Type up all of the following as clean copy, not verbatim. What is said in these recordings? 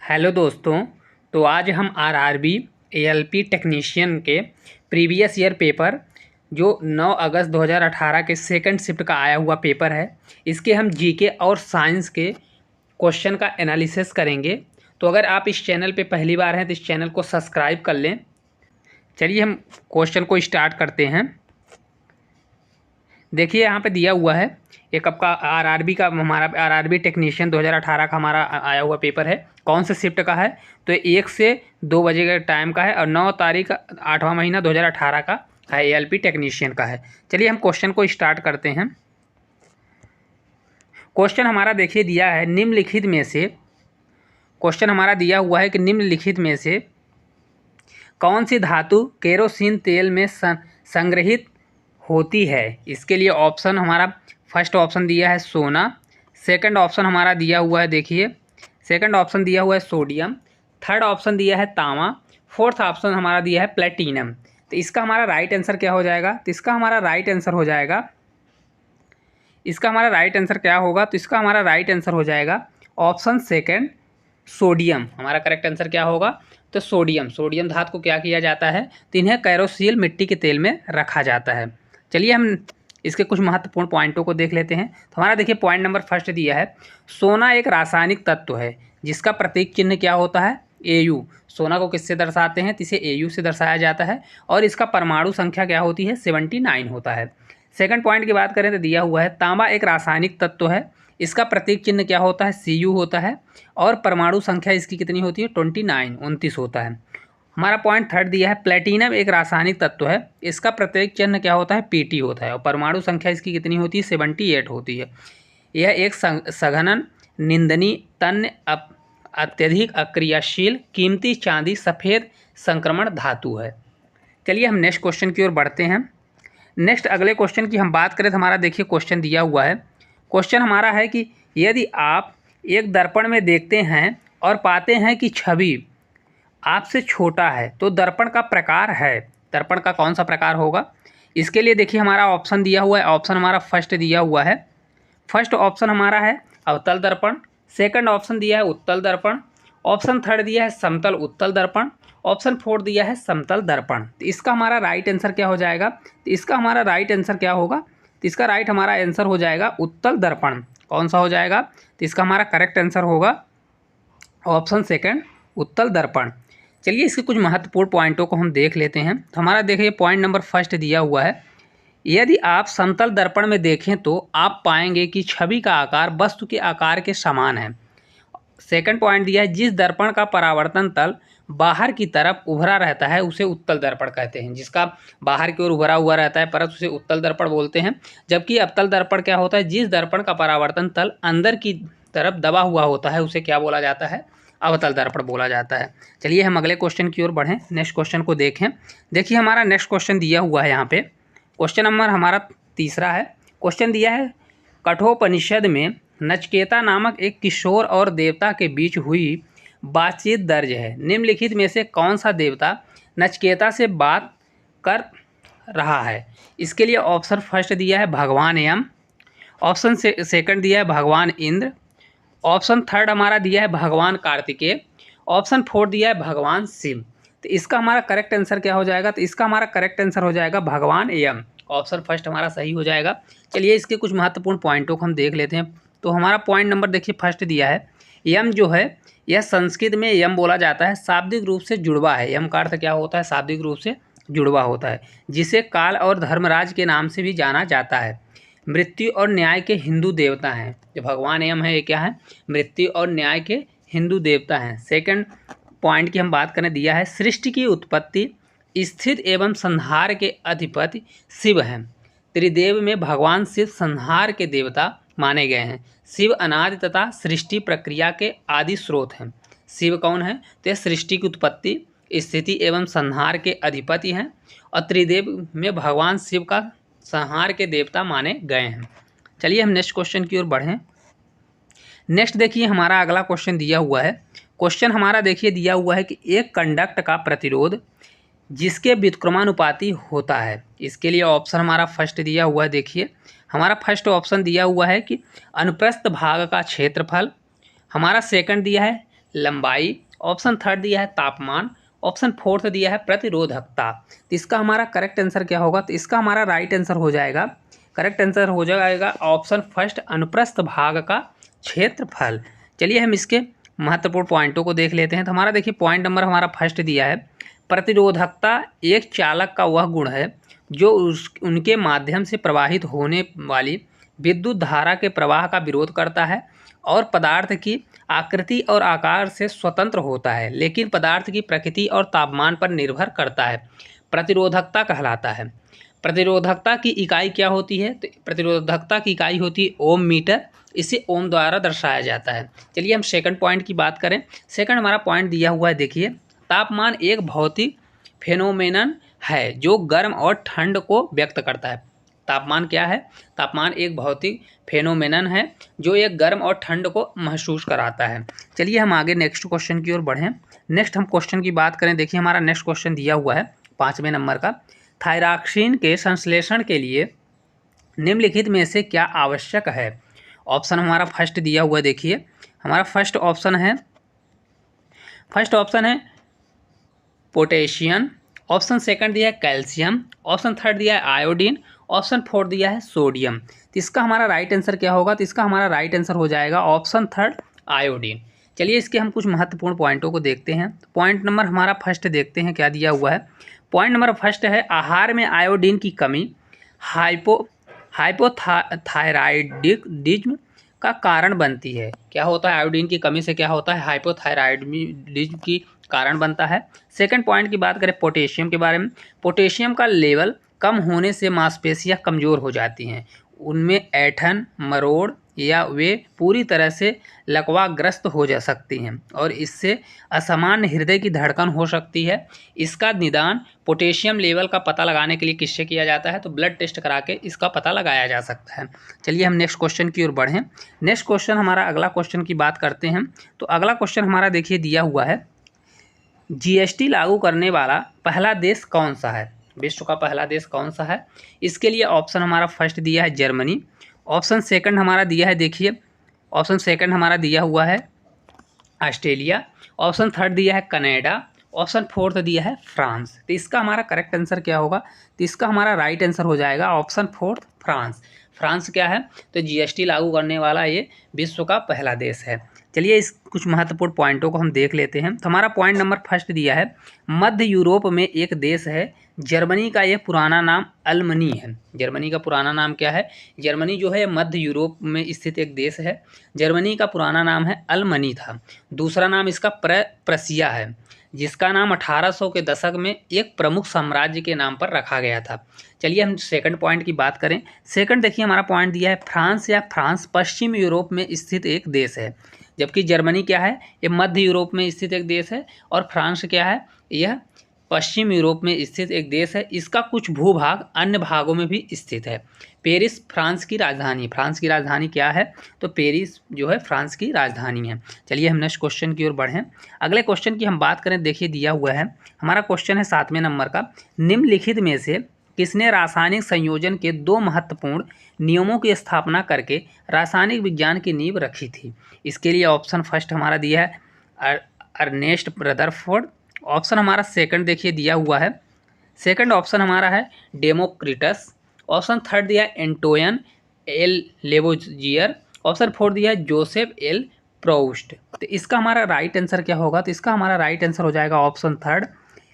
Hello दोस्तों। तो आज हम आरआरबी एएलपी टेक्नीशियन के प्रीवियस ईयर पेपर जो 9 अगस्त 2018 के सेकंड शिफ्ट का आया हुआ पेपर है, इसके हम जीके और साइंस के क्वेश्चन का एनालिसिस करेंगे। तो अगर आप इस चैनल पे पहली बार हैं तो इस चैनल को सब्सक्राइब कर लें। चलिए हम क्वेश्चन को स्टार्ट करते हैं। देखिए यहाँ पे दिया हुआ है एक आपका आरआरबी का, हमारा आरआरबी टेक्नीशियन 2018 का हमारा आया हुआ पेपर है। कौन से शिफ्ट का है? तो 1 से 2 बजे का टाइम का है और 9 तारीख 8वां महीना 2018 का है, एएलपी टेक्नीशियन का है। चलिए हम क्वेश्चन को स्टार्ट करते हैं। क्वेश्चन हमारा देखिए दिया है निम्नलिखित में से, क्वेश्चन हमारा दिया हुआ है कि निम्नलिखित में से कौन सी धातु केरोसिन तेल में संग्रहित होती है। इसके लिए ऑप्शन हमारा फर्स्ट ऑप्शन दिया है सोना, सेकंड ऑप्शन हमारा दिया हुआ है, देखिए सेकंड ऑप्शन दिया हुआ है सोडियम, थर्ड ऑप्शन दिया है तांबा, फोर्थ ऑप्शन हमारा दिया है प्लेटिनम। तो इसका हमारा राइट आंसर क्या हो जाएगा? तो इसका हमारा राइट आंसर हो जाएगा, इसका हमारा राइट आंसर क्या होगा? तो इसका हमारा राइट आंसर हो जाएगा ऑप्शन सेकंड सोडियम। हमारा करेक्ट आंसर क्या होगा? तो सोडियम। सोडियम धातु को क्या किया जाता है? तो इन्हें कैरोसिल मिट्टी के तेल में रखा जाता है। चलिए हम इसके कुछ महत्वपूर्ण पॉइंटों को देख लेते हैं। तो हमारा देखिए पॉइंट नंबर फर्स्ट दिया है, सोना एक रासायनिक तत्व है जिसका प्रतीक चिन्ह क्या होता है? Au। सोना को किससे दर्शाते हैं? तो इसे Au से दर्शाया जाता है और इसका परमाणु संख्या क्या होती है? 79 होता है। सेकंड पॉइंट की बात करें तो दिया हुआ है तांबा एक रासायनिक तत्व है, इसका प्रतीक चिन्ह क्या होता है? Cu होता है और परमाणु संख्या इसकी कितनी होती है? 29 होता है। हमारा पॉइंट थर्ड दिया है प्लेटिनम एक रासायनिक तत्व है, इसका प्रतीक चिन्ह क्या होता है? Pt होता है और परमाणु संख्या इसकी कितनी होती है? 78 होती है। यह एक सघनन निंदनीय तन्य अत्यधिक अक्रियाशील कीमती चांदी सफ़ेद संक्रमण धातु है। चलिए हम नेक्स्ट क्वेश्चन की ओर बढ़ते हैं। नेक्स्ट अगले क्वेश्चन की हम बात करें तो हमारा देखिए क्वेश्चन दिया हुआ है। क्वेश्चन हमारा है कि यदि आप एक दर्पण में देखते हैं और पाते हैं कि छवि आपसे छोटा है तो दर्पण का प्रकार है, दर्पण का कौन सा प्रकार होगा? इसके लिए देखिए हमारा ऑप्शन दिया हुआ है, ऑप्शन हमारा फर्स्ट दिया हुआ है, फर्स्ट ऑप्शन हमारा है अवतल दर्पण, सेकंड ऑप्शन दिया है उत्तल दर्पण, ऑप्शन थर्ड दिया है समतल उत्तल दर्पण, ऑप्शन फोर्थ दिया है समतल दर्पण। तो इसका हमारा राइट आंसर क्या हो जाएगा? तो इसका हमारा राइट आंसर क्या होगा? तो इसका राइट हमारा आंसर हो जाएगा उत्तल दर्पण। कौन सा हो जाएगा? तो इसका हमारा करेक्ट आंसर होगा ऑप्शन सेकंड उत्तल दर्पण। चलिए इसके कुछ महत्वपूर्ण पॉइंटों को हम देख लेते हैं। तो हमारा देखिए पॉइंट नंबर फर्स्ट दिया हुआ है, यदि आप समतल दर्पण में देखें तो आप पाएंगे कि छवि का आकार वस्तु के आकार के समान है। सेकंड पॉइंट दिया है जिस दर्पण का परावर्तन तल बाहर की तरफ उभरा रहता है उसे उत्तल दर्पण कहते हैं। जिसका बाहर की ओर उभरा हुआ रहता है परत उसे उत्तल दर्पण बोलते हैं। जबकि अवतल दर्पण क्या होता है? जिस दर्पण का परावर्तन तल अंदर की तरफ दबा हुआ होता है उसे क्या बोला जाता है? अवतल दर्पण बोला जाता है। चलिए हम अगले क्वेश्चन की ओर बढ़ें, नेक्स्ट क्वेश्चन को देखें। देखिए हमारा नेक्स्ट क्वेश्चन दिया हुआ है यहाँ पे, क्वेश्चन नंबर हमारा तीसरा है। क्वेश्चन दिया है कठोपनिषद में नचकेता नामक एक किशोर और देवता के बीच हुई बातचीत दर्ज है। निम्नलिखित में से कौन सा देवता नचकेता से बात कर रहा है? इसके लिए ऑप्शन फर्स्ट दिया है भगवान यम, ऑप्शन सेकंड दिया है भगवान इंद्र, ऑप्शन थर्ड हमारा दिया है भगवान कार्तिकेय, ऑप्शन फोर्थ दिया है भगवान शिव। तो इसका हमारा करेक्ट आंसर क्या हो जाएगा? तो इसका हमारा करेक्ट आंसर हो जाएगा भगवान यम। ऑप्शन फर्स्ट हमारा सही हो जाएगा। चलिए इसके कुछ महत्वपूर्ण पॉइंटों को हम देख लेते हैं। तो हमारा पॉइंट नंबर देखिए फर्स्ट दिया है, यम जो है यह संस्कृत में यम बोला जाता है, शाब्दिक रूप से जुड़वा है। यम का अर्थ क्या होता है? शाब्दिक रूप से जुड़वा होता है, जिसे काल और धर्मराज के नाम से भी जाना जाता है। मृत्यु और न्याय के हिंदू देवता हैं। जो भगवान यम है ये क्या है? मृत्यु और न्याय के हिंदू देवता हैं। सेकंड पॉइंट की हम बात करें, दिया है सृष्टि की उत्पत्ति स्थित एवं संहार के अधिपति शिव हैं। त्रिदेव में भगवान शिव संहार के देवता माने गए हैं। शिव अनादि तथा सृष्टि प्रक्रिया के आदि स्रोत हैं। शिव कौन है? तो सृष्टि की उत्पत्ति स्थिति एवं संहार के अधिपति हैं और त्रिदेव में भगवान शिव का संहार के देवता माने गए हैं। चलिए हम नेक्स्ट क्वेश्चन की ओर बढ़ें। नेक्स्ट देखिए हमारा अगला क्वेश्चन दिया हुआ है। क्वेश्चन हमारा देखिए दिया हुआ है कि एक कंडक्ट का प्रतिरोध जिसके व्युत्क्रमानुपाती होता है। इसके लिए ऑप्शन हमारा फर्स्ट दिया हुआ है, देखिए हमारा फर्स्ट ऑप्शन दिया हुआ है कि अनुप्रस्थ भाग का क्षेत्रफल, हमारा सेकंड दिया है लंबाई, ऑप्शन थर्ड दिया है तापमान, ऑप्शन फोर्थ दिया है प्रतिरोधकता। तो इसका हमारा करेक्ट आंसर क्या होगा? तो इसका हमारा राइट आंसर हो जाएगा, करेक्ट आंसर हो जाएगा ऑप्शन फर्स्ट, अनुप्रस्थ भाग का क्षेत्रफल। चलिए हम इसके महत्वपूर्ण पॉइंटों को देख लेते हैं। तो हमारा देखिए पॉइंट नंबर हमारा फर्स्ट दिया है, प्रतिरोधकता एक चालक का वह गुण है जो उनके माध्यम से प्रवाहित होने वाली विद्युत धारा के प्रवाह का विरोध करता है और पदार्थ की आकृति और आकार से स्वतंत्र होता है, लेकिन पदार्थ की प्रकृति और तापमान पर निर्भर करता है, प्रतिरोधकता कहलाता है। प्रतिरोधकता की इकाई क्या होती है? तो प्रतिरोधकता की इकाई होती है ओम मीटर, इसे ओम द्वारा दर्शाया जाता है। चलिए हम सेकंड पॉइंट की बात करें। सेकंड हमारा पॉइंट दिया हुआ है, देखिए तापमान एक भौतिक फेनोमेनन है जो गर्म और ठंड को व्यक्त करता है। तापमान क्या है? तापमान एक भौतिक फेनोमेनन है जो एक गर्म और ठंड को महसूस कराता है। चलिए हम आगे नेक्स्ट क्वेश्चन की ओर बढ़ें। नेक्स्ट हम क्वेश्चन की बात करें। देखिए हमारा नेक्स्ट क्वेश्चन दिया हुआ है 5वें नंबर का, थायरॉक्सिन के संश्लेषण के लिए निम्नलिखित में से क्या आवश्यक है? ऑप्शन हमारा फर्स्ट दिया हुआ है, देखिए हमारा फर्स्ट ऑप्शन है पोटेशियम, ऑप्शन सेकंड दिया है कैल्शियम, ऑप्शन थर्ड दिया है आयोडीन, ऑप्शन फोर्थ दिया है सोडियम। तो इसका हमारा राइट आंसर क्या होगा? तो इसका हमारा राइट आंसर हो जाएगा ऑप्शन थर्ड आयोडीन। चलिए इसके हम कुछ महत्वपूर्ण पॉइंटों को देखते हैं। पॉइंट नंबर हमारा फर्स्ट देखते हैं क्या दिया हुआ है। पॉइंट नंबर फर्स्ट है, आहार में आयोडीन की कमी हाइपोथायराइडिज्म का कारण बनती है। क्या होता है? आयोडीन की कमी से क्या होता है? हाइपोथायराइडिज्म की कारण बनता है। सेकंड पॉइंट की बात करें पोटेशियम के बारे में, पोटेशियम का लेवल कम होने से मांसपेशियां कमज़ोर हो जाती हैं, उनमें ऐंठन, मरोड़ या वे पूरी तरह से लकवाग्रस्त हो जा सकती हैं और इससे असामान्य हृदय की धड़कन हो सकती है। इसका निदान पोटेशियम लेवल का पता लगाने के लिए किससे किया जाता है? तो ब्लड टेस्ट करा के इसका पता लगाया जा सकता है। चलिए हम नेक्स्ट क्वेश्चन की ओर बढ़ें। नेक्स्ट क्वेश्चन हमारा अगला क्वेश्चन की बात करते हैं। तो अगला क्वेश्चन हमारा देखिए दिया हुआ है, जीएसटी लागू करने वाला पहला देश कौन सा है? विश्व का पहला देश कौन सा है? इसके लिए ऑप्शन हमारा फर्स्ट दिया है जर्मनी, ऑप्शन सेकंड हमारा दिया है, देखिए ऑप्शन सेकंड हमारा दिया हुआ है ऑस्ट्रेलिया, ऑप्शन थर्ड दिया है कनाडा, ऑप्शन फोर्थ दिया है फ्रांस। तो इसका हमारा करेक्ट आंसर क्या होगा? तो इसका हमारा राइट आंसर हो जाएगा ऑप्शन फोर्थ फ्रांस। फ्रांस क्या है? तो जीएसटी लागू करने वाला ये विश्व का पहला देश है। चलिए इस कुछ महत्वपूर्ण पॉइंटों को हम देख लेते हैं। तो हमारा पॉइंट नंबर फर्स्ट दिया है, मध्य यूरोप में एक देश है जर्मनी का, यह पुराना नाम अल्मनी है। जर्मनी का पुराना नाम क्या है? जर्मनी जो है मध्य यूरोप में स्थित एक देश है। जर्मनी का पुराना नाम है अल्मनी था। दूसरा नाम इसका प्रसिया है, जिसका नाम 1800 के दशक में एक प्रमुख साम्राज्य के नाम पर रखा गया था। चलिए हम सेकंड पॉइंट की बात करें। सेकंड देखिए हमारा पॉइंट दिया है, फ्रांस या फ्रांस पश्चिम यूरोप में स्थित एक देश है, जबकि जर्मनी क्या है? ये मध्य यूरोप में स्थित एक देश है और फ्रांस क्या है? यह पश्चिम यूरोप में स्थित एक देश है। इसका कुछ भूभाग अन्य भागों में भी स्थित है। पेरिस फ्रांस की राजधानी, फ्रांस की राजधानी क्या है? तो पेरिस जो है फ्रांस की राजधानी है। चलिए हम नेक्स्ट क्वेश्चन की ओर बढ़ें। अगले क्वेश्चन की हम बात करें, देखिए दिया हुआ है हमारा क्वेश्चन है 7वें नंबर का, निम्नलिखित में से किसने रासायनिक संयोजन के 2 महत्वपूर्ण नियमों की स्थापना करके रासायनिक विज्ञान की नींव रखी थी? इसके लिए ऑप्शन फर्स्ट हमारा दिया है अर्नेस्ट रदरफोर्ड, ऑप्शन हमारा सेकंड देखिए दिया हुआ है, सेकंड ऑप्शन हमारा है डेमोक्रिटस, ऑप्शन थर्ड दिया है एंटोयन एल लेवोजियर, ऑप्शन फोर्थ दिया है जोसेफ एल प्रोस्ट। तो इसका हमारा राइट आंसर क्या होगा? तो इसका हमारा राइट आंसर हो जाएगा ऑप्शन थर्ड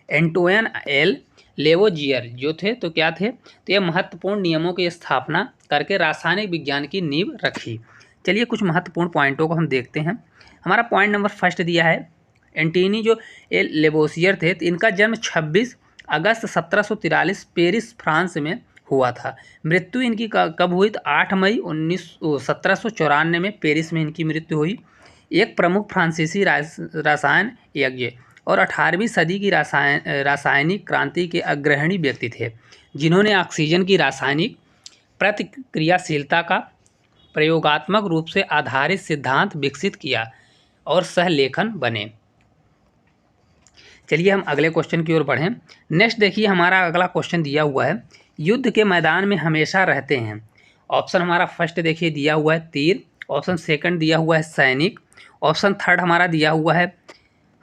एंटोयन एल लेवोजियर। जो थे तो क्या थे? तो ये महत्वपूर्ण नियमों की स्थापना करके रासायनिक विज्ञान की नींव रखी। चलिए कुछ महत्वपूर्ण पॉइंटों को हम देखते हैं। हमारा पॉइंट नंबर फर्स्ट दिया है, एंटोनी जो एल लेवोजियर थे, तो इनका जन्म 26 अगस्त 1743 पेरिस फ्रांस में हुआ था। मृत्यु इनकी कब हुई? तो 8 मई 1794 में पेरिस में इनकी मृत्यु हुई। एक प्रमुख फ्रांसीसी रसायन यज्ञ और 18वीं सदी की रासायनिक क्रांति के अग्रणी व्यक्ति थे, जिन्होंने ऑक्सीजन की रासायनिक प्रतिक्रियाशीलता का प्रयोगात्मक रूप से आधारित सिद्धांत विकसित किया और सहलेखन बने। चलिए हम अगले क्वेश्चन की ओर बढ़ें। नेक्स्ट देखिए हमारा अगला क्वेश्चन दिया हुआ है, युद्ध के मैदान में हमेशा रहते हैं। ऑप्शन हमारा फर्स्ट देखिए दिया हुआ है तीर, ऑप्शन सेकंड दिया हुआ है सैनिक, ऑप्शन थर्ड हमारा दिया हुआ है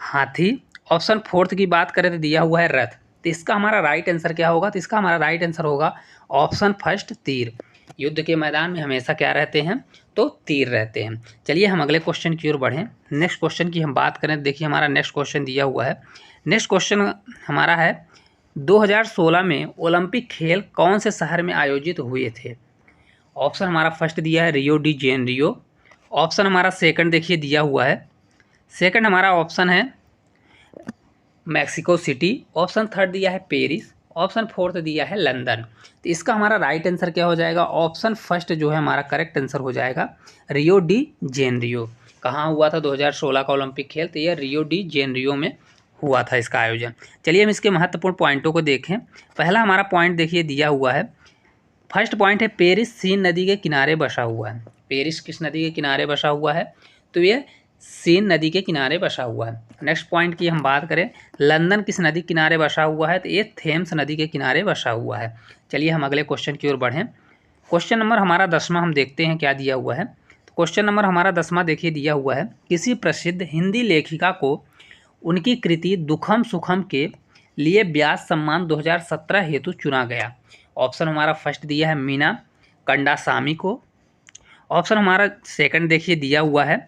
हाथी। ऑप्शन फोर्थ की बात करें तो दिया हुआ है रथ। तो इसका हमारा राइट आंसर क्या होगा? तो इसका हमारा राइट आंसर होगा ऑप्शन फर्स्ट तीर। युद्ध के मैदान में हमेशा क्या रहते हैं? तो तीर रहते हैं। चलिए हम अगले क्वेश्चन की ओर बढ़ें। नेक्स्ट क्वेश्चन की हम बात करें, देखिए हमारा नेक्स्ट क्वेश्चन दिया हुआ है। नेक्स्ट क्वेश्चन हमारा है 2016 में ओलंपिक खेल कौन से शहर में आयोजित हुए थे? ऑप्शन हमारा फर्स्ट दिया है रियो डी जेनेरियो। ऑप्शन हमारा सेकंड देखिए दिया हुआ है, सेकंड हमारा ऑप्शन है मैक्सिको सिटी। ऑप्शन थर्ड दिया है पेरिस। ऑप्शन फोर्थ दिया है लंदन। तो इसका हमारा राइट आंसर क्या हो जाएगा? ऑप्शन फर्स्ट जो है हमारा करेक्ट आंसर हो जाएगा रियो डी जेनेरियो। कहाँ हुआ था 2016 का ओलंपिक खेल? तो यह रियो डी जेनेरियो में हुआ था इसका आयोजन। चलिए हम इसके महत्वपूर्ण पॉइंटों को देखें। पहला हमारा पॉइंट देखिए दिया हुआ है, फर्स्ट पॉइंट है पेरिस सीन नदी के किनारे बसा हुआ है। पेरिस किस नदी के किनारे बसा हुआ है? तो ये सीन नदी के किनारे बसा हुआ है। नेक्स्ट पॉइंट की हम बात करें, लंदन किस नदी के किनारे बसा हुआ है? तो ये थेम्स नदी के किनारे बसा हुआ है। चलिए हम अगले क्वेश्चन की ओर बढ़ें। क्वेश्चन नंबर हमारा 10वां हम देखते हैं क्या दिया हुआ है। तो क्वेश्चन नंबर हमारा 10वां देखिए दिया हुआ है, किसी प्रसिद्ध हिंदी लेखिका को उनकी कृति दुखम सुखम के लिए व्यास सम्मान 2017 हेतु चुना गया। ऑप्शन हमारा फर्स्ट दिया है मीना कंडासामी को। ऑप्शन हमारा सेकंड देखिए दिया हुआ है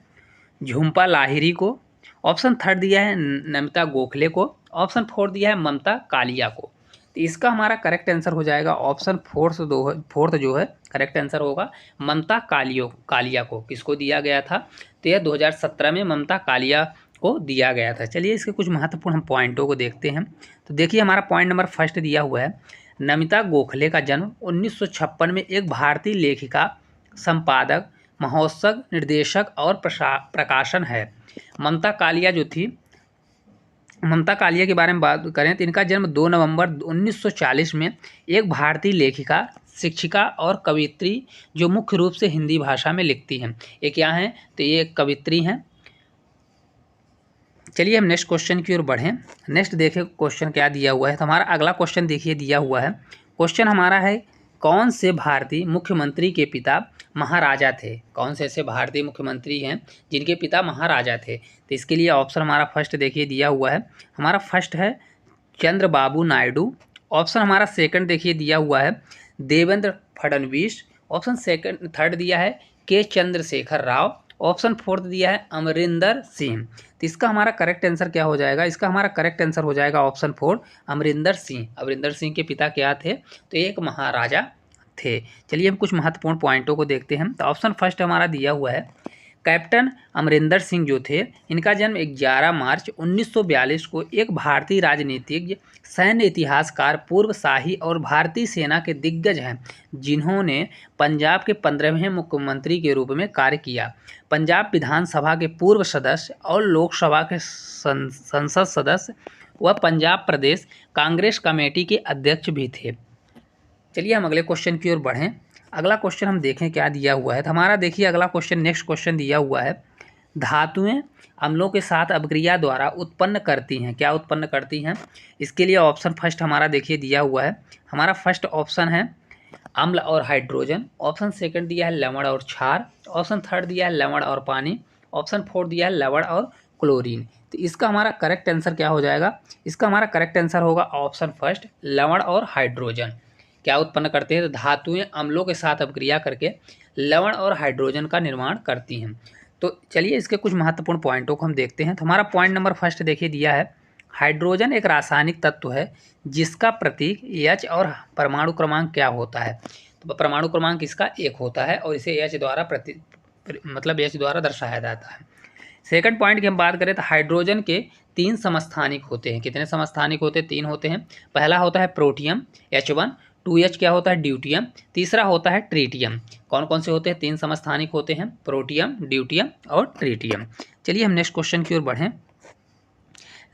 झुम्पा लाहिरी को। ऑप्शन थर्ड दिया है नमिता गोखले को। ऑप्शन फोर्थ दिया है ममता कालिया को। तो इसका हमारा करेक्ट आंसर हो जाएगा ऑप्शन फोर्थ जो है करेक्ट आंसर होगा ममता कालिया को। किसको दिया गया था? तो यह 2017 में ममता कालिया को दिया गया था। चलिए इसके कुछ महत्वपूर्ण हम पॉइंटों को देखते हैं। तो देखिए हमारा पॉइंट नंबर फर्स्ट दिया हुआ है, नमिता गोखले का जन्म 1956 में एक भारतीय लेखिका, संपादक, महोत्सव निर्देशक और प्रकाशन है। ममता कालिया जो थी, ममता कालिया के बारे में बात करें तो इनका जन्म 2 नवंबर 1940 में एक भारतीय लेखिका, शिक्षिका और कवियत्री जो मुख्य रूप से हिंदी भाषा में लिखती हैं। ये क्या हैं? तो ये एक कवियत्री हैं। चलिए हम नेक्स्ट क्वेश्चन की ओर बढ़ें। नेक्स्ट देखिए क्वेश्चन क्या दिया हुआ है। तो हमारा अगला क्वेश्चन देखिए दिया हुआ है, क्वेश्चन हमारा है कौन से भारतीय मुख्यमंत्री के पिता महाराजा थे? कौन से ऐसे भारतीय मुख्यमंत्री हैं जिनके पिता महाराजा थे? तो इसके लिए ऑप्शन हमारा फर्स्ट देखिए दिया हुआ है, हमारा फर्स्ट है चंद्रबाबू नायडू। ऑप्शन हमारा सेकंड देखिए दिया हुआ है Devendra Fadnavis. Option second third दिया है के चंद्रशेखर राव। ऑप्शन फोर्थ दिया है अमरिंदर सिंह। तो इसका हमारा करेक्ट आंसर क्या हो जाएगा? इसका हमारा करेक्ट आंसर हो जाएगा ऑप्शन फोर अमरिंदर सिंह। अमरिंदर सिंह के पिता क्या थे? तो एक महाराजा थे। चलिए हम कुछ महत्वपूर्ण पॉइंटों को देखते हैं। तो ऑप्शन फर्स्ट हमारा दिया हुआ है कैप्टन अमरिंदर सिंह जो थे, इनका जन्म 11 मार्च 1942 को एक भारतीय राजनीतिज्ञ, सैन्य इतिहासकार, पूर्व शाही और भारतीय सेना के दिग्गज हैं जिन्होंने पंजाब के 15वें मुख्यमंत्री के रूप में कार्य किया। पंजाब विधानसभा के पूर्व सदस्य और लोकसभा के संसद सदस्य व पंजाब प्रदेश कांग्रेस कमेटी के अध्यक्ष भी थे। चलिए हम अगले क्वेश्चन की ओर बढ़ें। अगला क्वेश्चन हम देखें क्या दिया हुआ है। तो हमारा देखिए अगला क्वेश्चन नेक्स्ट क्वेश्चन दिया हुआ है, धातुएं अम्लों के साथ अभिक्रिया द्वारा उत्पन्न करती हैं। क्या उत्पन्न करती हैं? इसके लिए ऑप्शन फर्स्ट हमारा देखिए दिया हुआ है, हमारा फर्स्ट ऑप्शन है अम्ल और हाइड्रोजन। ऑप्शन सेकंड दिया है लवण और क्षार। ऑप्शन थर्ड दिया है लवण और पानी। ऑप्शन फोर्थ दिया है लवण और क्लोरीन। तो इसका हमारा करेक्ट आंसर क्या हो जाएगा? इसका हमारा करेक्ट आंसर होगा ऑप्शन फर्स्ट लवण और हाइड्रोजन। क्या उत्पन्न करते हैं? तो धातुएं अम्लों के साथ अभिक्रिया करके लवण और हाइड्रोजन का निर्माण करती हैं। तो चलिए इसके कुछ महत्वपूर्ण पॉइंटों को हम देखते हैं। तो हमारा पॉइंट नंबर फर्स्ट देखिए दिया है, हाइड्रोजन एक रासायनिक तत्व है जिसका प्रतीक H और परमाणु क्रमांक क्या होता है? तो परमाणु क्रमांक इसका 1 होता है और इसे H द्वारा H द्वारा दर्शाया जाता है। सेकंड पॉइंट की हम बात करें तो हाइड्रोजन के 3 समस्थानिक होते हैं। कितने समस्थानिक होते हैं? 3 होते हैं। पहला होता है प्रोटियम H1, 2H क्या होता है? ड्यूटियम। तीसरा होता है ट्रीटियम। कौन कौन से होते हैं? 3 समस्थानिक होते हैं, प्रोटियम, ड्यूटियम और ट्रीटियम। चलिए हम नेक्स्ट क्वेश्चन की ओर बढ़ें।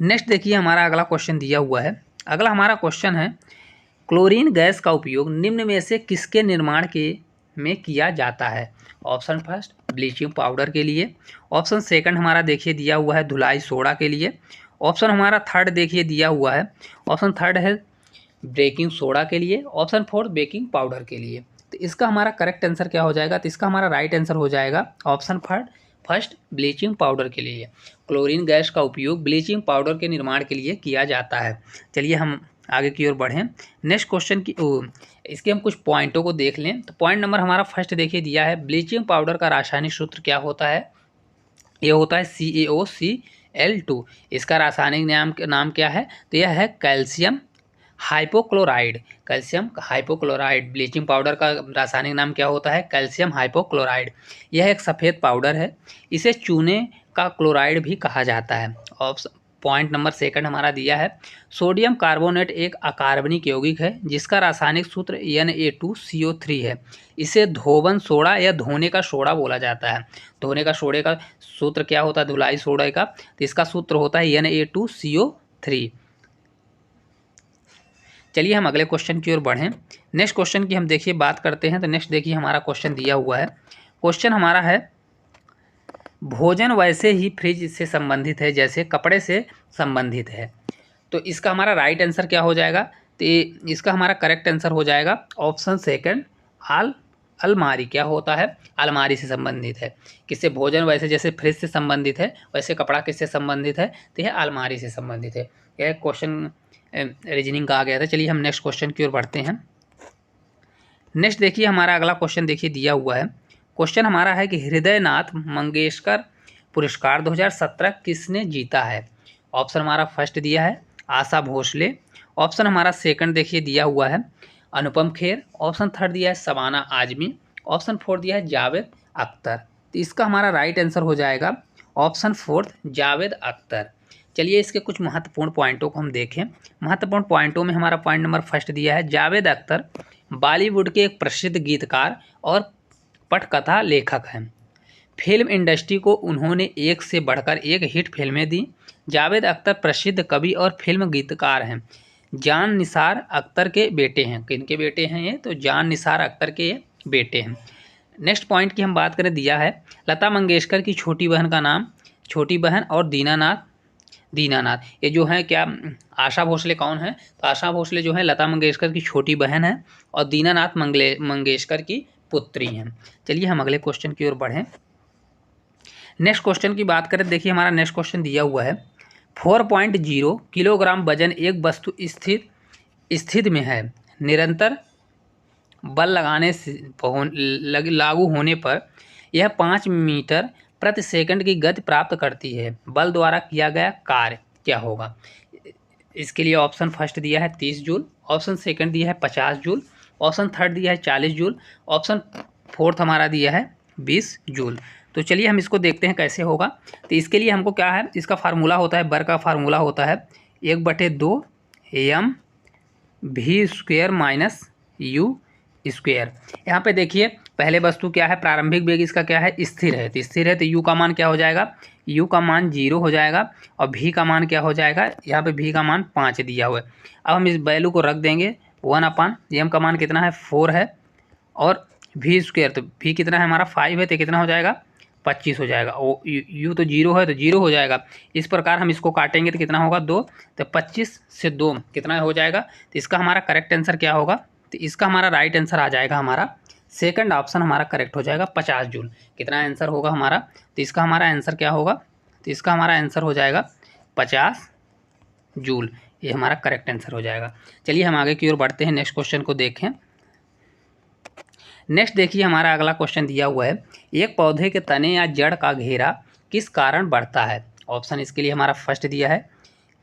नेक्स्ट देखिए हमारा अगला क्वेश्चन दिया हुआ है। अगला हमारा क्वेश्चन है क्लोरीन गैस का उपयोग निम्न में से किसके निर्माण में किया जाता है? ऑप्शन फर्स्ट ब्लीचिंग पाउडर के लिए। ऑप्शन सेकंड हमारा देखिए दिया हुआ है धुलाई सोडा के लिए। ऑप्शन हमारा थर्ड देखिए दिया हुआ है, ऑप्शन थर्ड है बेकिंग सोडा के लिए। ऑप्शन फोर्थ बेकिंग पाउडर के लिए। तो इसका हमारा करेक्ट आंसर क्या हो जाएगा? तो इसका हमारा राइट आंसर हो जाएगा ऑप्शन फर्स्ट ब्लीचिंग पाउडर के लिए। क्लोरीन गैस का उपयोग ब्लीचिंग पाउडर के निर्माण के लिए किया जाता है। चलिए हम आगे की ओर बढ़ें। नेक्स्ट क्वेश्चन की इसके हम कुछ पॉइंटों को देख लें। तो पॉइंट नंबर हमारा फर्स्ट देखिए दिया है, ब्लीचिंग पाउडर का रासायनिक सूत्र क्या होता है? ये होता है CaOCl2। इसका रासायनिक नाम क्या है? तो यह है calcium hypochlorite. Calcium hypochlorite bleaching powder का रासायनिक नाम क्या होता है? Calcium hypochlorite. यह एक सफ़ेद पाउडर है। इसे चूने का क्लोराइड भी कहा जाता है। ऑप्शन पॉइंट नंबर सेकंड हमारा दिया है, सोडियम कार्बोनेट एक अकार्बनिक यौगिक है जिसका रासायनिक सूत्र Na2CO3 है। इसे धोवन सोडा या धोने का सोडा बोला जाता है। धोने का सोडे का सूत्र क्या होता है? धुलाई सोडे का, तो इसका सूत्र होता है Na2CO3। चलिए हम अगले क्वेश्चन की ओर बढ़ें। नेक्स्ट क्वेश्चन की हम देखिए बात करते हैं। तो नेक्स्ट देखिए हमारा क्वेश्चन दिया हुआ है। क्वेश्चन हमारा है, भोजन वैसे ही फ्रिज से संबंधित है जैसे कपड़े से संबंधित है। तो इसका हमारा राइट आंसर क्या हो जाएगा? तो इसका हमारा करेक्ट आंसर हो जाएगा ऑप्शन सेकंड, अलमारी। क्या होता है? अलमारी से संबंधित है। किससे? भोजन वैसे जैसे फ्रिज से संबंधित है वैसे कपड़ा किससे संबंधित है? तो यह अलमारी से संबंधित है। यह क्वेश्चन रीजनिंग का आ गया था। चलिए हम नेक्स्ट क्वेश्चन की ओर बढ़ते हैं। नेक्स्ट देखिए हमारा अगला क्वेश्चन देखिए दिया हुआ है। क्वेश्चन हमारा है कि हृदयनाथ मंगेशकर पुरस्कार 2017 किसने जीता है? ऑप्शन हमारा फर्स्ट दिया है आशा भोसले। ऑप्शन हमारा सेकंड देखिए दिया हुआ है अनुपम खेर। ऑप्शन थर्ड दिया है शबाना आजमी। ऑप्शन फोर्थ दिया है जावेद अख्तर। तो इसका हमारा राइट आंसर हो जाएगा ऑप्शन फोर्थ, जावेद अख्तर। चलिए इसके कुछ महत्वपूर्ण पॉइंटों को हम देखें। महत्वपूर्ण पॉइंटों में हमारा पॉइंट नंबर फर्स्ट दिया है, जावेद अख्तर बॉलीवुड के एक प्रसिद्ध गीतकार और पटकथा लेखक हैं। फिल्म इंडस्ट्री को उन्होंने एक से बढ़कर एक हिट फिल्में दी। जावेद अख्तर प्रसिद्ध कवि और फिल्म गीतकार हैं। जान निसार अख्तर के बेटे हैं। किनके बेटे हैं ये? तो जान निसार अख्तर के बेटे हैं। नेक्स्ट पॉइंट की हम बात करें, दिया है लता मंगेशकर की छोटी बहन का नाम, छोटी बहन और दीनानाथ। ये जो है क्या आशा भोसले कौन है? तो आशा भोसले जो है लता मंगेशकर की छोटी बहन है और दीनानाथ मंगेशकर की पुत्री हैं। चलिए हम अगले क्वेश्चन की ओर बढ़ें। नेक्स्ट क्वेश्चन की बात करें, देखिए हमारा नेक्स्ट क्वेश्चन दिया हुआ है, 4.0 किलोग्राम वजन एक वस्तु स्थिति में है। निरंतर बल लगाने से लागू होने पर यह 5 मीटर प्रति सेकंड की गति प्राप्त करती है। बल द्वारा किया गया कार्य क्या होगा? इसके लिए ऑप्शन फर्स्ट दिया है 30 जूल। ऑप्शन सेकंड दिया है 50 जूल। ऑप्शन थर्ड दिया है 40 जूल। ऑप्शन फोर्थ हमारा दिया है 20 जूल। तो चलिए हम इसको देखते हैं कैसे होगा। तो इसके लिए हमको क्या है, इसका फार्मूला होता है, बर का फार्मूला होता है 1/2 mv² - u²। यहाँ पे देखिए पहले वस्तु क्या है, प्रारंभिक वेग इसका क्या है, स्थिर है। तो स्थिर है तो u का मान क्या हो जाएगा? u का मान 0 हो जाएगा और v का मान क्या हो जाएगा? यहाँ पे v का मान 5 दिया हुआ है। अब हम इस वैल्यू को रख देंगे 1/m का मान कितना है? 4 है और v², तो v कितना है हमारा 5 है तो कितना हो जाएगा? 25 हो जाएगा। ओ u तो 0 है तो 0 हो जाएगा। इस प्रकार हम इसको काटेंगे तो कितना होगा? 2। तो 25 से 2 कितना हो जाएगा? तो इसका हमारा करेक्ट आंसर क्या होगा? तो इसका हमारा राइट आंसर आ जाएगा, हमारा सेकंड ऑप्शन हमारा करेक्ट हो जाएगा 50 जूल। कितना आंसर होगा हमारा? तो इसका हमारा आंसर क्या होगा? तो इसका हमारा आंसर हो जाएगा 50 जूल। ये हमारा करेक्ट आंसर हो जाएगा। चलिए हम आगे की ओर बढ़ते हैं, नेक्स्ट क्वेश्चन को देखें। नेक्स्ट देखिए हमारा अगला क्वेश्चन दिया हुआ है, एक पौधे के तने या जड़ का घेरा किस कारण बढ़ता है? ऑप्शन इसके लिए हमारा फर्स्ट दिया है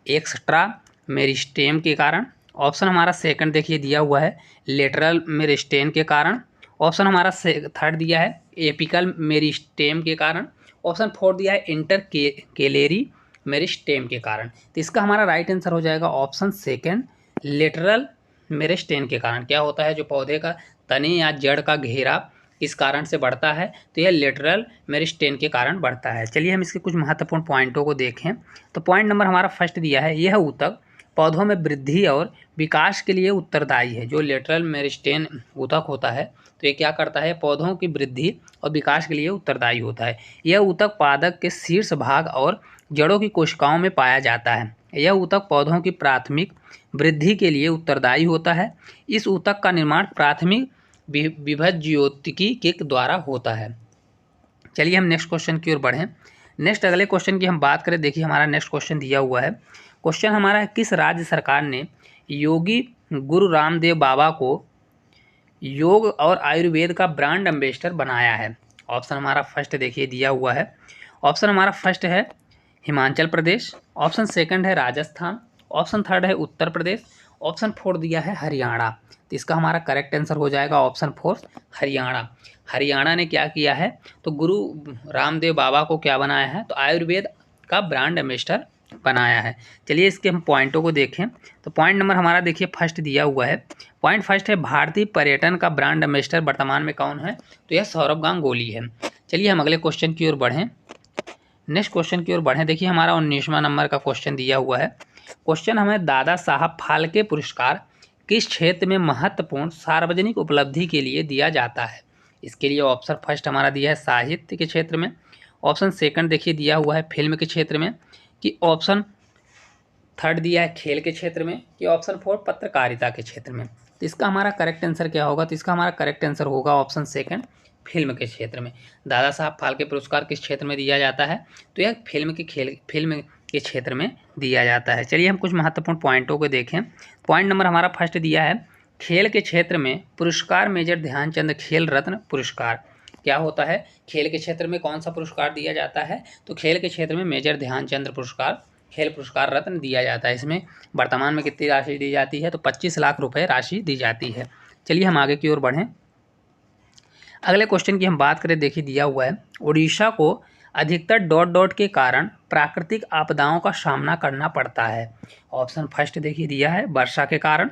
एक्स्ट्रा मेरिस्टेम के कारण। ऑप्शन हमारा सेकंड देखिए दिया हुआ है लेटरल मेरिस्टेम के कारण। ऑप्शन हमारा थर्ड दिया है एपिकल मेरिस्टेम के कारण। ऑप्शन फोर्थ दिया है इंटरकेलेरी मेरिस्टेम के कारण। तो इसका हमारा राइट आंसर हो जाएगा ऑप्शन सेकंड, लेटरल मेरिस्टेम के कारण। क्या होता है, जो पौधे का तने या जड़ का घेरा किस कारण से बढ़ता है? तो यह लेटरल मेरिस्टेम के कारण बढ़ता है। चलिए हम इसके कुछ महत्वपूर्ण पॉइंटों को देखें। तो पॉइंट नंबर हमारा फर्स्ट दिया है, यह ऊतक पौधों में वृद्धि और विकास के लिए उत्तरदायी है। जो लेटरल मेरिस्टेम ऊतक होता है तो ये क्या करता है? पौधों की वृद्धि और विकास के लिए उत्तरदायी होता है। यह ऊतक पादप के शीर्ष भाग और जड़ों की कोशिकाओं में पाया जाता है। यह ऊतक पौधों की प्राथमिक वृद्धि के लिए उत्तरदायी होता है। इस ऊतक का निर्माण प्राथमिक विभज्योतिकी के द्वारा होता है। चलिए हम नेक्स्ट क्वेश्चन की ओर बढ़ें। नेक्स्ट अगले क्वेश्चन की हम बात करें, देखिए हमारा नेक्स्ट क्वेश्चन दिया हुआ है। क्वेश्चन हमारा है, किस राज्य सरकार ने योगी गुरु रामदेव बाबा को योग और आयुर्वेद का ब्रांड एम्बेसडर बनाया है? ऑप्शन हमारा फर्स्ट देखिए दिया हुआ है। ऑप्शन हमारा फर्स्ट है हिमाचल प्रदेश, ऑप्शन सेकंड है राजस्थान, ऑप्शन थर्ड है उत्तर प्रदेश, ऑप्शन फोर्थ दिया है हरियाणा। तो इसका हमारा करेक्ट आंसर हो जाएगा ऑप्शन फोर्थ हरियाणा। हरियाणा ने क्या किया है, तो गुरु रामदेव बाबा को क्या बनाया है, तो आयुर्वेद का ब्रांड एम्बेसडर बनाया है। चलिए इसके हम पॉइंटों को देखें। तो पॉइंट नंबर हमारा देखिए फर्स्ट दिया हुआ है। पॉइंट फर्स्ट है, भारतीय पर्यटन का ब्रांड एम्बेसडर वर्तमान में कौन है, तो यह सौरभ गांगुली है। चलिए हम अगले क्वेश्चन की ओर बढ़ें। नेक्स्ट क्वेश्चन की ओर बढ़ें। देखिए हमारा 19वां नंबर का क्वेश्चन दिया हुआ है। क्वेश्चन हमें दादा साहब फाल्के पुरस्कार किस क्षेत्र में महत्वपूर्ण सार्वजनिक उपलब्धि के लिए दिया जाता है? इसके लिए ऑप्शन फर्स्ट हमारा दिया है साहित्य के क्षेत्र में, ऑप्शन सेकंड देखिए दिया हुआ है फिल्म के क्षेत्र में, कि ऑप्शन थर्ड दिया है खेल के क्षेत्र में, कि ऑप्शन फोर पत्रकारिता के क्षेत्र में। तो इसका हमारा करेक्ट आंसर क्या होगा, तो इसका हमारा करेक्ट आंसर होगा ऑप्शन सेकंड फिल्म के क्षेत्र में। दादा साहब फाल्के पुरस्कार किस क्षेत्र में दिया जाता है, तो यह फिल्म के क्षेत्र में दिया जाता है। चलिए हम कुछ महत्वपूर्ण पॉइंटों को देखें। पॉइंट नंबर हमारा फर्स्ट दिया है, खेल के क्षेत्र में पुरस्कार मेजर ध्यानचंद खेल रत्न पुरस्कार क्या होता है, खेल के क्षेत्र में कौन सा पुरस्कार दिया जाता है, तो खेल के क्षेत्र में मेजर ध्यानचंद पुरस्कार खेल पुरस्कार रत्न दिया जाता है। इसमें वर्तमान में कितनी राशि दी जाती है, तो 25 लाख रुपए राशि दी जाती है। चलिए हम आगे की ओर बढ़ें। अगले क्वेश्चन की हम बात करें, देखिए दिया हुआ है, उड़ीसा को अधिकतर डॉट डॉट के कारण प्राकृतिक आपदाओं का सामना करना पड़ता है। ऑप्शन फर्स्ट देखिए दिया है वर्षा के कारण,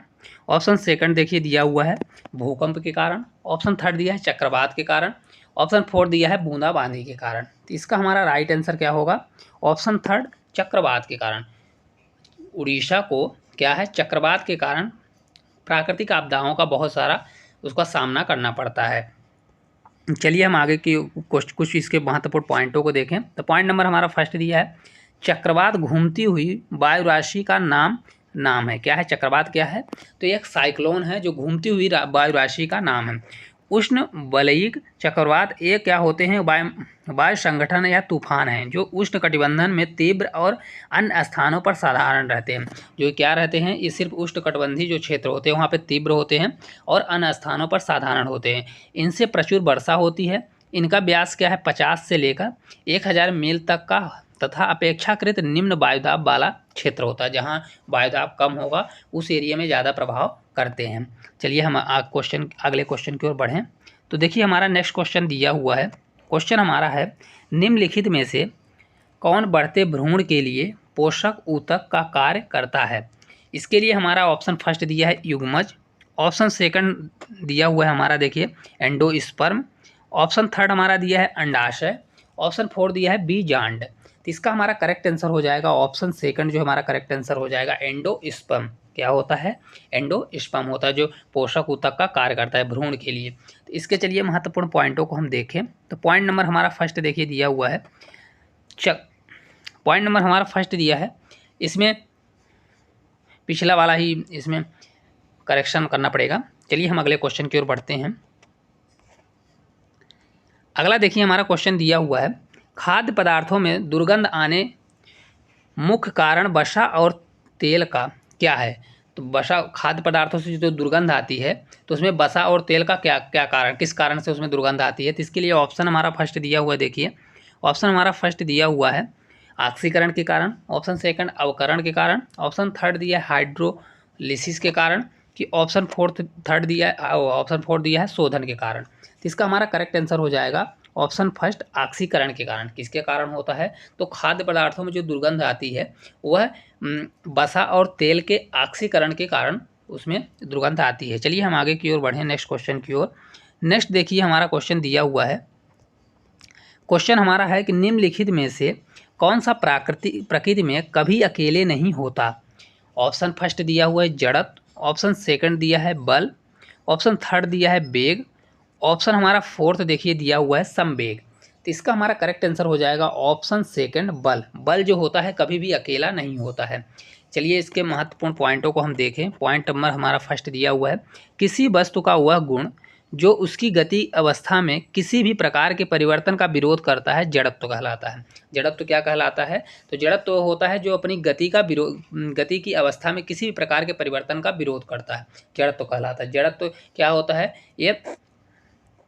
ऑप्शन सेकंड देखिए दिया हुआ है भूकंप के कारण, ऑप्शन थर्ड दिया है चक्रवात के कारण, ऑप्शन फोर्थ दिया है बूंदाबांदी के कारण। तो इसका हमारा राइट आंसर क्या होगा, ऑप्शन थर्ड चक्रवात के कारण। उड़ीसा को क्या है, चक्रवात के कारण प्राकृतिक आपदाओं का बहुत सारा उसका सामना करना पड़ता है। चलिए हम आगे की कुछ इसके महत्वपूर्ण पॉइंटों को देखें। तो पॉइंट नंबर हमारा फर्स्ट दिया है, चक्रवात घूमती हुई वायु राशि का नाम है। क्या है चक्रवात, क्या है, तो एक साइक्लोन है जो घूमती हुई वायु राशि का नाम है। उष्ण वलयिक चक्रवात ये क्या होते हैं, वायु संगठन या तूफान हैं जो उष्ण कटिबंधन में तीव्र और अन्य स्थानों पर साधारण रहते हैं। जो क्या रहते हैं, ये सिर्फ उष्ण कटिबंधी जो क्षेत्र होते हैं वहाँ पे तीव्र होते हैं और अन्य स्थानों पर साधारण होते हैं। इनसे प्रचुर वर्षा होती है। इनका व्यास क्या है 50 से लेकर 1000 मील तक का तथा अपेक्षाकृत निम्न वायुदाब वाला क्षेत्र होता है। जहाँ वायुदाब कम होगा उस एरिया में ज़्यादा प्रभाव करते हैं। चलिए हम अगले क्वेश्चन की ओर बढ़ें। तो देखिए हमारा नेक्स्ट क्वेश्चन दिया हुआ है। क्वेश्चन हमारा है, निम्नलिखित में से कौन बढ़ते भ्रूण के लिए पोषक ऊतक का कार्य करता है? इसके लिए हमारा ऑप्शन फर्स्ट दिया है युग्मज, ऑप्शन सेकंड दिया हुआ है हमारा देखिए एंडोस्पर्म, ऑप्शन थर्ड हमारा दिया है अंडाशय, ऑप्शन फोर्थ दिया है बीजांड। तो इसका हमारा करेक्ट आंसर हो जाएगा ऑप्शन सेकंड, जो हमारा करेक्ट आंसर हो जाएगा एंडोस्पर्म। क्या होता है, एंडोस्पर्म होता है जो पोषक ऊतक का कार्य करता है भ्रूण के लिए। तो इसके चलिए महत्वपूर्ण पॉइंटों को हम देखें। तो पॉइंट नंबर हमारा फर्स्ट देखिए दिया हुआ है पॉइंट नंबर हमारा फर्स्ट दिया है, इसमें पिछला वाला ही इसमें करेक्शन करना पड़ेगा। चलिए हम अगले क्वेश्चन की ओर बढ़ते हैं। अगला देखिए हमारा क्वेश्चन दिया हुआ है, खाद्य पदार्थों में दुर्गंध आने मुख्य कारण वसा और तेल का क्या है? तो वसा, खाद्य पदार्थों से जो दुर्गंध आती है तो उसमें वसा और तेल का क्या क्या कारण, किस कारण से उसमें दुर्गंध आती है? तो इसके लिए ऑप्शन हमारा फर्स्ट दिया हुआ है, देखिए ऑप्शन हमारा फर्स्ट दिया हुआ है ऑक्सीकरण के कारण, ऑप्शन सेकंड अवकरण के कारण, ऑप्शन थर्ड दिया है हाइड्रोलिसिस के कारण, कि ऑप्शन थर्ड दिया है शोधन के कारण। तो इसका हमारा करेक्ट आंसर हो जाएगा ऑप्शन फर्स्ट ऑक्सीकरण के कारण। किसके कारण होता है, तो खाद्य पदार्थों में जो दुर्गंध आती है वह वसा और तेल के ऑक्सीकरण के कारण उसमें दुर्गंध आती है। चलिए हम आगे की ओर बढ़ें नेक्स्ट क्वेश्चन की ओर। नेक्स्ट देखिए हमारा क्वेश्चन दिया हुआ है। क्वेश्चन हमारा है कि निम्नलिखित में से कौन सा प्रकृति में कभी अकेले नहीं होता? ऑप्शन फर्स्ट दिया हुआ है जड़त्व, ऑप्शन सेकंड दिया है बल, ऑप्शन थर्ड दिया है वेग, ऑप्शन हमारा फोर्थ देखिए दिया हुआ है समवेग। तो इसका हमारा करेक्ट आंसर हो जाएगा ऑप्शन सेकंड बल। बल जो होता है कभी भी अकेला नहीं होता है। चलिए इसके महत्वपूर्ण पॉइंटों को हम देखें। पॉइंट नंबर हमारा फर्स्ट दिया हुआ है, किसी वस्तु का वह गुण जो उसकी गति अवस्था में किसी भी प्रकार के परिवर्तन का विरोध करता है जड़त्व कहलाता है। जड़त्व क्या कहलाता है? तो जड़त्व होता है जो अपनी गति का विरोध, गति की अवस्था में किसी भी प्रकार के परिवर्तन का विरोध करता है, जड़त्व कहलाता है। जड़त्व क्या होता है? ये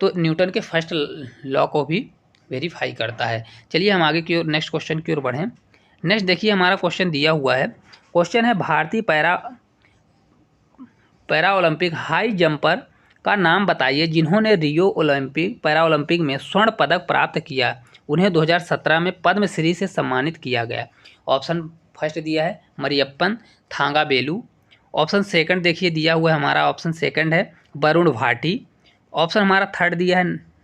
तो न्यूटन के फर्स्ट लॉ को भी वेरीफाई करता है। चलिए हम आगे की ओर नेक्स्ट क्वेश्चन की ओर बढ़ें। नेक्स्ट देखिए हमारा क्वेश्चन दिया हुआ है। क्वेश्चन है भारतीय पैरा ओलंपिक हाई जंपर का नाम बताइए जिन्होंने रियो पैरा ओलंपिक में स्वर्ण पदक प्राप्त किया। उन्हें 2017 में पद्मश्री से सम्मानित किया गया। ऑप्शन फर्स्ट दिया है मरियप्पन थांगावेलु। ऑप्शन सेकंड देखिए दिया हुआ है हमारा, ऑप्शन सेकंड है वरुण भाटी। ऑप्शन हमारा थर्ड दिया है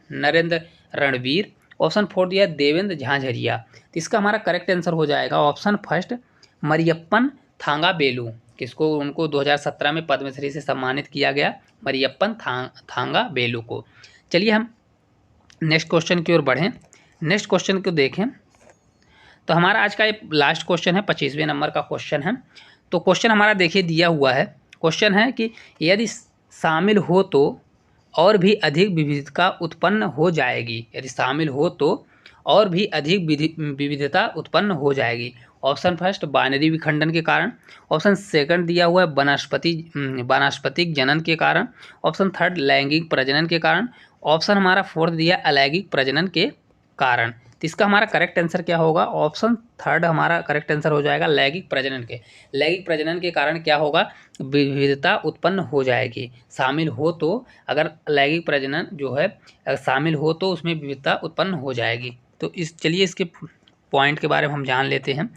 नरेंद्र रणवीर। ऑप्शन फोर्थ दिया है देवेंद्र झांझरिया। तो इसका हमारा करेक्ट आंसर हो जाएगा ऑप्शन फर्स्ट मरियप्पन थांगावेलु। किसको? उनको 2017 में पद्मश्री से सम्मानित किया गया, मरियप्पन थांगावेलु को। चलिए हम नेक्स्ट क्वेश्चन की ओर बढ़ें। नेक्स्ट क्वेश्चन को देखें तो हमारा आज का ये लास्ट क्वेश्चन है, 25वें नंबर का क्वेश्चन है। तो क्वेश्चन हमारा देखिए दिया हुआ है। क्वेश्चन है कि यदि शामिल हो तो और भी अधिक विविधता उत्पन्न हो जाएगी। यदि शामिल हो तो और भी अधिक विविधता उत्पन्न हो जाएगी। ऑप्शन फर्स्ट बाइनरी विखंडन के कारण। ऑप्शन सेकंड दिया हुआ है वानस्पतिक जनन के कारण। ऑप्शन थर्ड लैंगिक प्रजनन के कारण। ऑप्शन हमारा फोर्थ दिया अलैंगिक प्रजनन के कारण। तो इसका हमारा करेक्ट आंसर क्या होगा? ऑप्शन थर्ड हमारा करेक्ट आंसर हो जाएगा लैंगिक प्रजनन के। लैंगिक प्रजनन के कारण क्या होगा? विविधता उत्पन्न हो जाएगी। शामिल हो तो, अगर लैंगिक प्रजनन जो है शामिल हो तो उसमें विविधता उत्पन्न हो जाएगी। तो चलिए इसके पॉइंट के बारे में हम जान लेते हैं।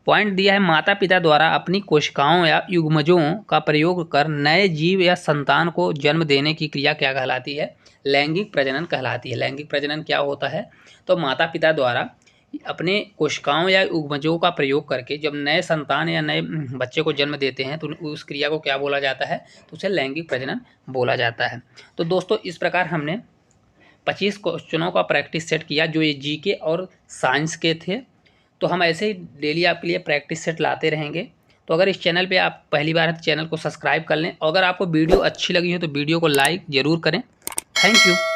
पॉइंट दिया है माता पिता द्वारा अपनी कोशिकाओं या युग्मजों का प्रयोग कर नए जीव या संतान को जन्म देने की क्रिया क्या कहलाती है? लैंगिक प्रजनन कहलाती है। लैंगिक प्रजनन क्या होता है? तो माता पिता द्वारा अपने कोशिकाओं या युग्मजों का प्रयोग करके जब नए संतान या नए बच्चे को जन्म देते हैं तो उस क्रिया को क्या बोला जाता है? तो उसे लैंगिक प्रजनन बोला जाता है। तो दोस्तों इस प्रकार हमने 25 क्वेश्चनों का प्रैक्टिस सेट किया जो ये जीके और साइंस के थे। तो हम ऐसे ही डेली आपके लिए प्रैक्टिस सेट लाते रहेंगे। तो अगर इस चैनल पे आप पहली बार हैं तो चैनल को सब्सक्राइब कर लें। अगर आपको वीडियो अच्छी लगी हो तो वीडियो को लाइक ज़रूर करें। Thank you.